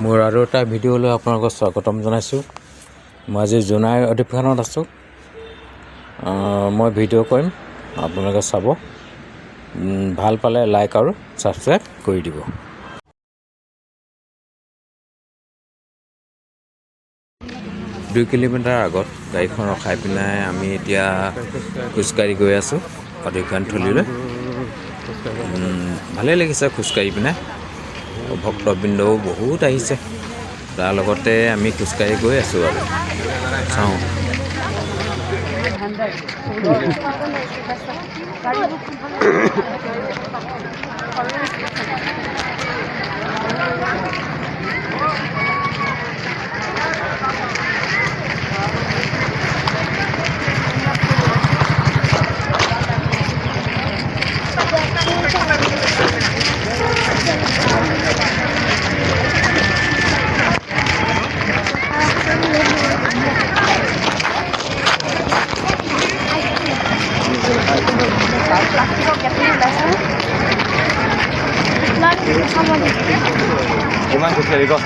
মোৰ আৰু এটা ভিডিঅ'লৈ আপোনালোকক স্বাগতম জনাইছোঁ। মই আজি জোনাই অধিৱেশনত আছোঁ। মই ভিডিঅ' কৰিম, আপোনালোকে চাব। ভাল পালে লাইক আৰু ছাবস্ক্ৰাইব কৰি দিব। 2 কিলোমিটাৰ আগত গাড়ীখন ৰখাই পিনাই আমি এতিয়া খোজকাঢ়ি গৈ আছোঁ অধিৱেশন থলীলৈ। ভালেই লাগিছে খোজকাঢ়ি পিনে। ভক্তবৃন্দও বহুত আহিছে, তাৰ লগতে আমি খোজকাঢ়ি গৈ আছোঁ আৰু চাওঁ। Gimana sih Riko?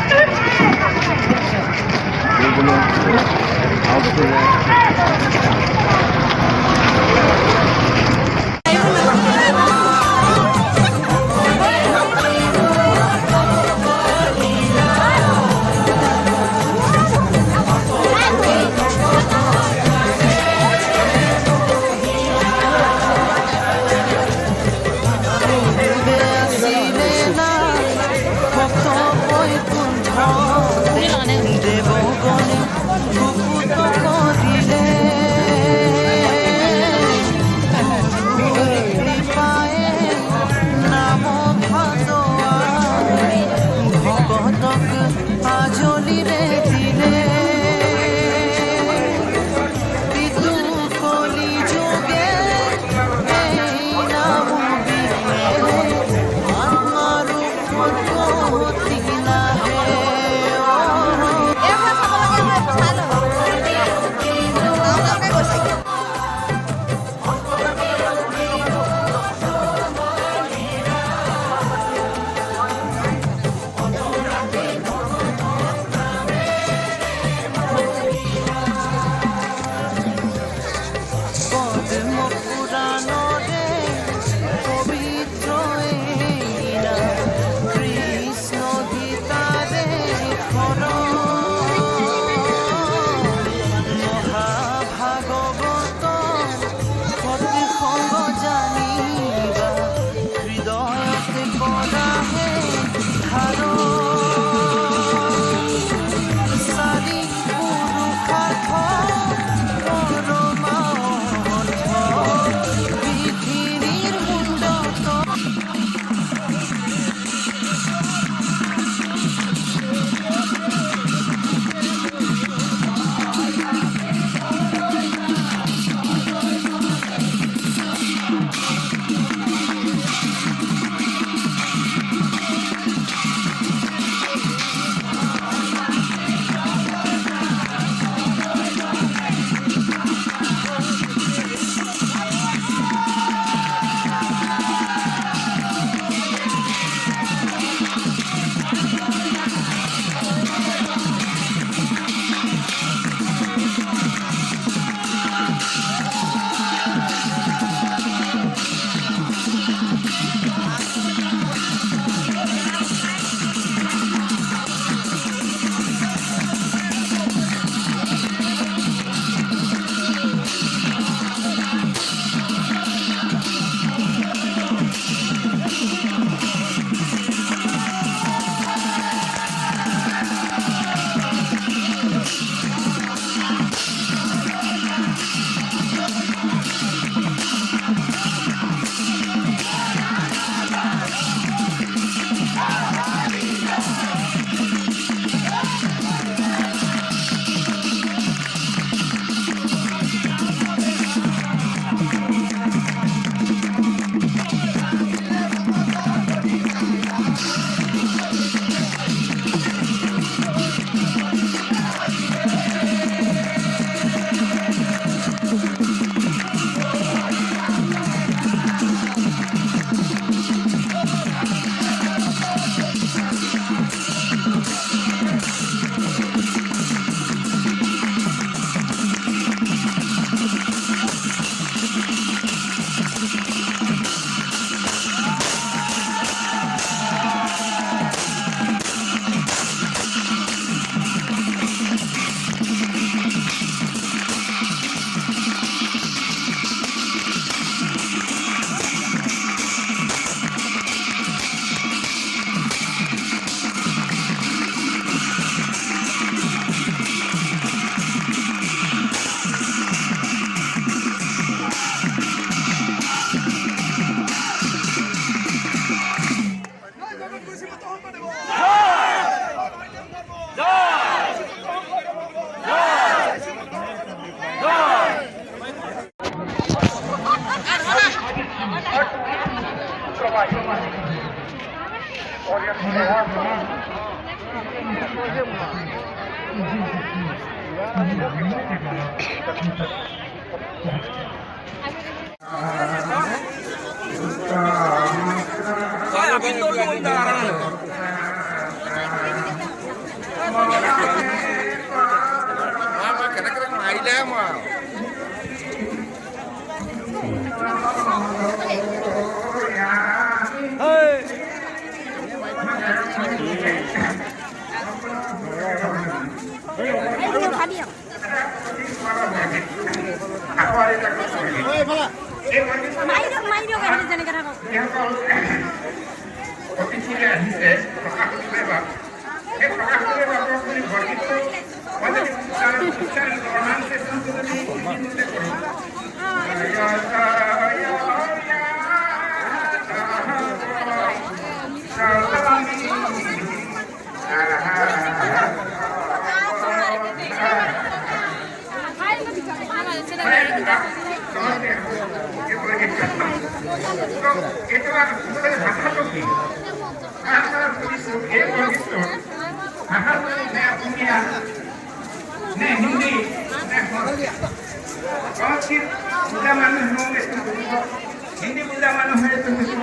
হিন্দী বুজা মানুহে বুজিব,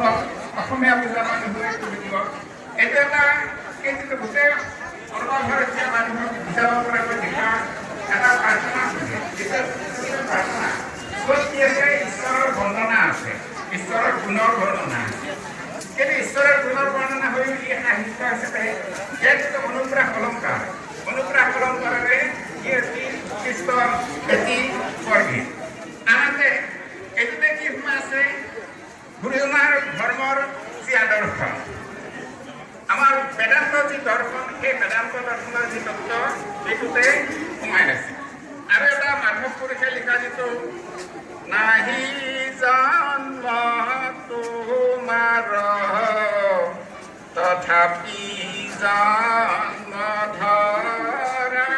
অসমীয়া বুজা মানুহে বুজিব। এইটো এটা কিন্তু গোটেই সৰ্বভাৰতীয় মানুহক বুজাব পৰাকৈ লিখা এটা প্ৰাৰ্থনা প্ৰাৰ্থনা য'ত কি আছে ঈশ্বৰৰ বৰ্ণনা আছে, ঈশ্বৰৰ গুণৰ বৰ্ণনা আছে। কিন্তু ঈশ্বৰৰ গুণৰ বৰ্ণনা হৈ ই সাহিত্য হিচাপে ইয়াত যিটো অনুপ্ৰাস অলংকাৰ, অনুপ্ৰাস অলংকাৰেৰে ই এটি কৃষ্ণৰ এটি বৰগীত। আনহাতে এইটোতে কি সোমাই আছে গুৰুজনাৰ ধৰ্মৰ যি আদৰ্শ, আমাৰ বেদান্ত যি দৰ্শন, সেই বেদান্ত দৰ্শনৰ যি তত্ত্ব সেইটোতে সোমাই আছে। আৰু এটা মাধৱ পুৰুষে লিখা যিটো নাহি জন্ম তোমাৰ তথাপি জন্ম ধৰা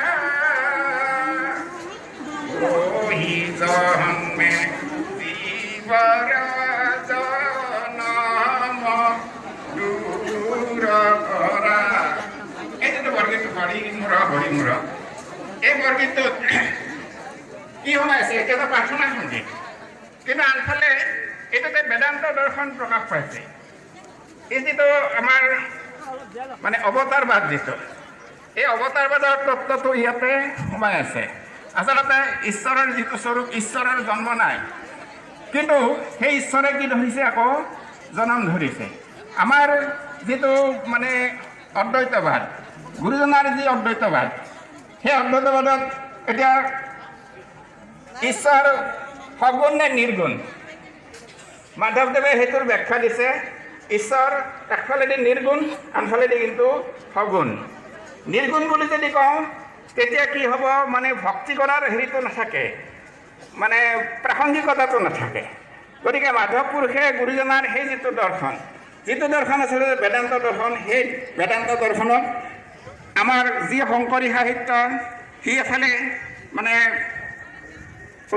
ওহি জন্মে জীৱৰ জনম দূৰ কৰা। এই যিটো বৰগীত হৰিমূৰ, এই বৰগীতটোত কি সোমাই আছে? এতিয়াতো প্ৰাৰ্থনা সংগীত, কিন্তু আনফালে এইটোতে বেদান্ত দৰ্শন প্ৰকাশ পাইছে। এই যিটো আমাৰ মানে অৱতাৰবাদ যিটো, এই অৱতাৰবাদৰ তত্ত্বটো ইয়াতে সোমাই আছে। আচলতে ঈশ্বৰৰ যিটো স্বৰূপ, ঈশ্বৰৰ জন্ম নাই, কিন্তু সেই ঈশ্বৰে কি ধৰিছে? আকৌ জনম ধৰিছে। আমাৰ যিটো মানে অদ্বৈতবাদ, গুৰুজনাৰ যি অদ্বৈতবাদ, সেই অদ্বৈতবাদত এতিয়া ঈশ্বৰ সগুণ নে নিৰ্গুণ? মাধৱদেৱে সেইটোৰ ব্যাখ্যা দিছে। ঈশ্বৰ একফালেদি নিৰ্গুণ, আনফালেদি কিন্তু সগুণ। নিৰ্গুণ বুলি যদি কওঁ তেতিয়া কি হ'ব? মানে ভক্তি কৰাৰ হেৰিটো নাথাকে, মানে প্ৰাসংগিকতাটো নাথাকে। গতিকে মাধৱ পুৰুষে গুৰুজনাৰ সেই যিটো দৰ্শন আচলতে বেদান্ত দৰ্শন, সেই বেদান্ত দৰ্শনত আমাৰ যি শংকৰী সাহিত্য, সি এফালে মানে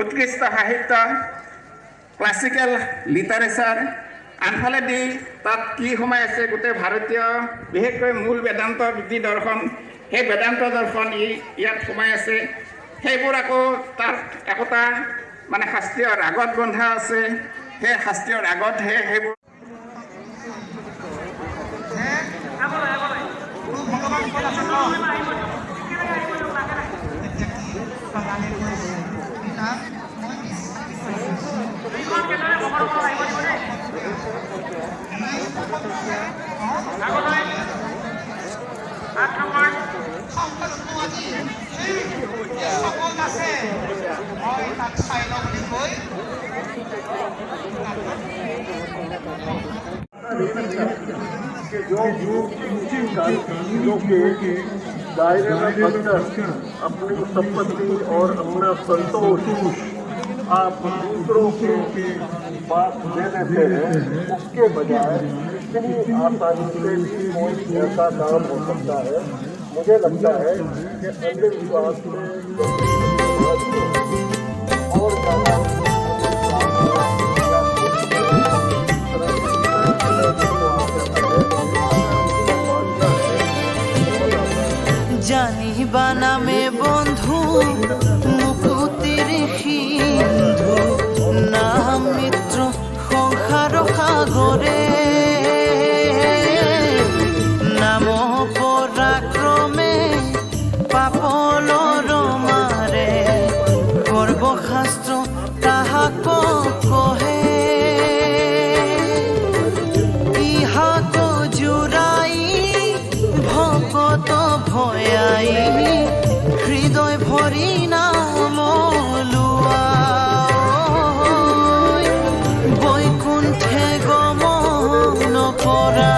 উৎকৃষ্ট সাহিত্য, ক্লাছিকেল লিটাৰেচাৰ, আনফালেদি তাত কি সোমাই আছে? গোটেই ভাৰতীয় বিশেষকৈ মূল বেদান্তৰ যি দৰ্শন, সেই বেদান্ত দৰ্শন ইয়াত সোমাই আছে। সেইবোৰ আকৌ তাৰ একোটা মানে শাস্ত্ৰীয় ৰাগত বন্ধা আছে। সেই শাস্ত্ৰীয় ৰাগতহে সেইবোৰ कि जो के दायरे में बनकर अपनी संपत्ति और अपना संतोष आप दूसरों के पास दे देते हैं, उसके बजाय इतनी आसानी से भी कोई ऐसा काम हो सकता है। मुझे लगता है कि अंधविश्वास में और জানিবা নামে বন্ধু মুকুতিৰ সিন্ধু নাম মিত্ৰ সংসাৰ সাগৰে নাম পৰাক্ৰমে পাপলৰ মাৰে সৰ্বশাস্ত্ৰ তাহাক কহে ইহাক জুৰাই ভকত ভয়াই হৃদয় ভৰি নাম লোৱা বৈকুণ্ঠে গমন কৰা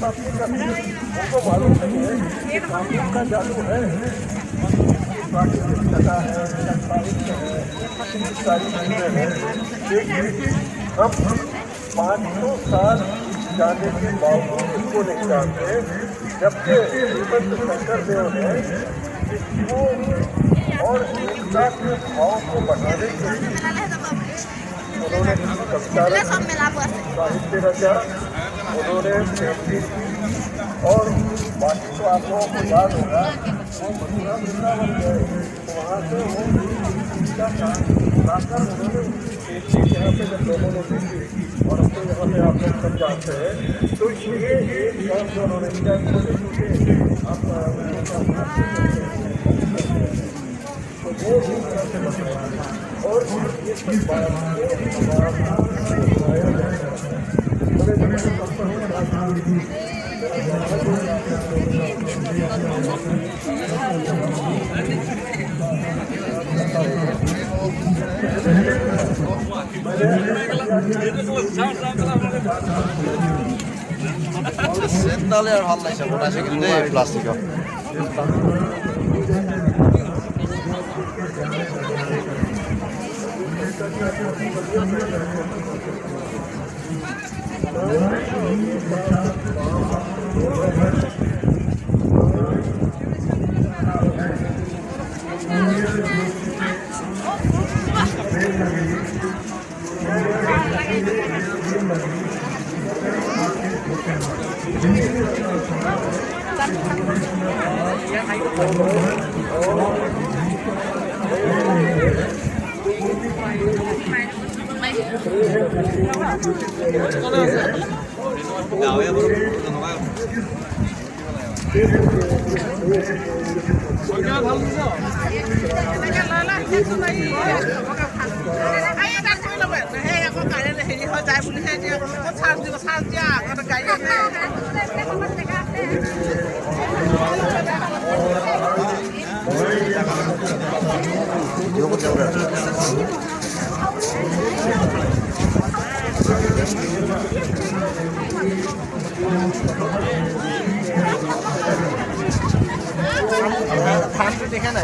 उनको मालूम नहीं है कि कानून का जादू है, सारी चीजें हैं। लेकिन हम 500 साल जाने के बावजूद इसको नहीं जानते। जबकि श्रीमंत शंकर देव ने इसको और एकता के भाव को बढ़ाने के लिए उन्होंने कविता साहित्य रचा। उन्होंने फैमिली और बाकी तो आप लोगों को याद होगा वो मथुरा वृंदावन गए तो वहाँ से वो का काम लाकर उन्होंने खेती यहाँ पे जब लोगों ने देखी और अब तो यहाँ पे आप लोग सब जानते हैं तो ये एक काम जो उन्होंने किया आप तो वो भी तरह से बताया और ये सब बात बताया जाएगा बड़े बड़े সেন্দালে আর ভাল লাগছে ওটা আছে কিন্তু প্লাস্টিক দেখে না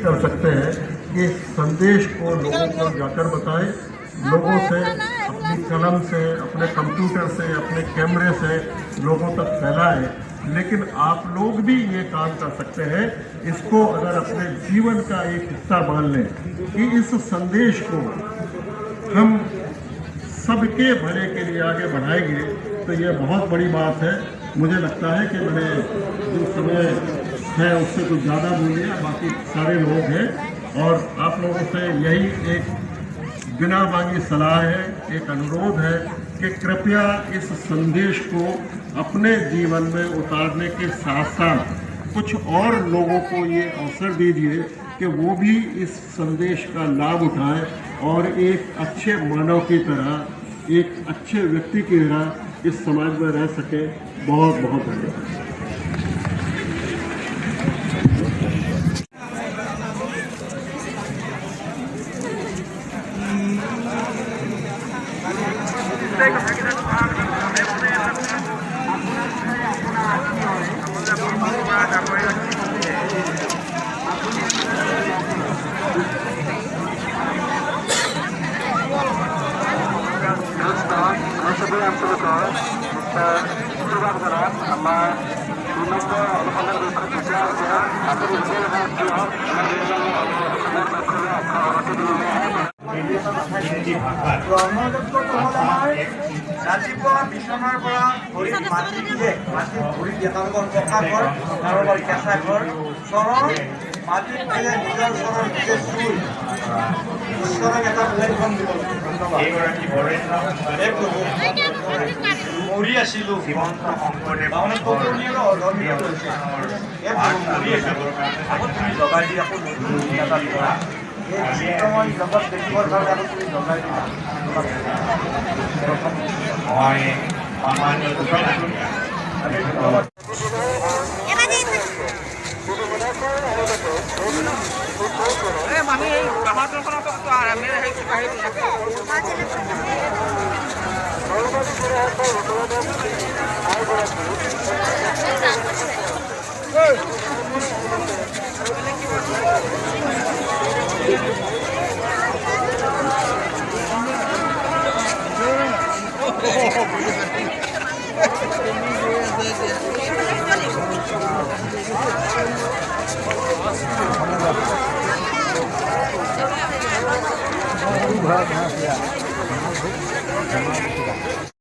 कर सकते हैं कि संदेश को लोगों को जाकर बताएं, लोगों से अपनी कलम से, अपने कंप्यूटर से, अपने कैमरे से लोगों तक फैलाएं। लेकिन आप लोग भी ये काम कर सकते हैं, इसको अगर अपने जीवन का एक हिस्सा मान लें कि इस संदेश को हम सबके भले के लिए आगे बढ़ाएंगे तो ये बहुत बड़ी बात है। मुझे लगता है कि मैंने जो समय है उससे कुछ ज़्यादा बोल दिया, बाकी सारे लोग हैं और आप लोगों से यही एक बिना मांगी सलाह है, एक अनुरोध है कि कृपया इस संदेश को अपने जीवन में उतारने के साथ साथ कुछ और लोगों को ये अवसर दीजिए कि वो भी इस संदेश का लाभ उठाएं और एक अच्छे मानव की तरह, एक अच्छे व्यक्ति की तरह इस समाज में रह सके। बहुत बहुत धन्यवाद। আমাৰ 2 নম্বৰ অনুসন্ধান বিষয় বিচাৰ আপুনি ব্ৰহ্মদত্ত কমলাৰ ৰাতিপুৱা বিচনাৰ পৰা ভৰি মাটি দিয়ে মাটিত ভৰি দিয়ে তেওঁলোকৰ পকা ঘৰ তেওঁলোকৰ কেঁচা ঘৰ চৰণ মাটিত পেলাই নিজৰ চৰণ নিজে চুই ঈশ্বৰক এটা উল্লেখন দিব মৰি আছিলোঁ তাৰমানে কৌৰণীয় অধৰ্মীয় হৈছে মৰি আছিলোঁ আকৌ তুমি লগাই দি আকৌ নতুন এটা কৰা এই চিত্ৰময় জগত দেখিবৰ কাৰণে আকৌ তুমি লগাই দিলা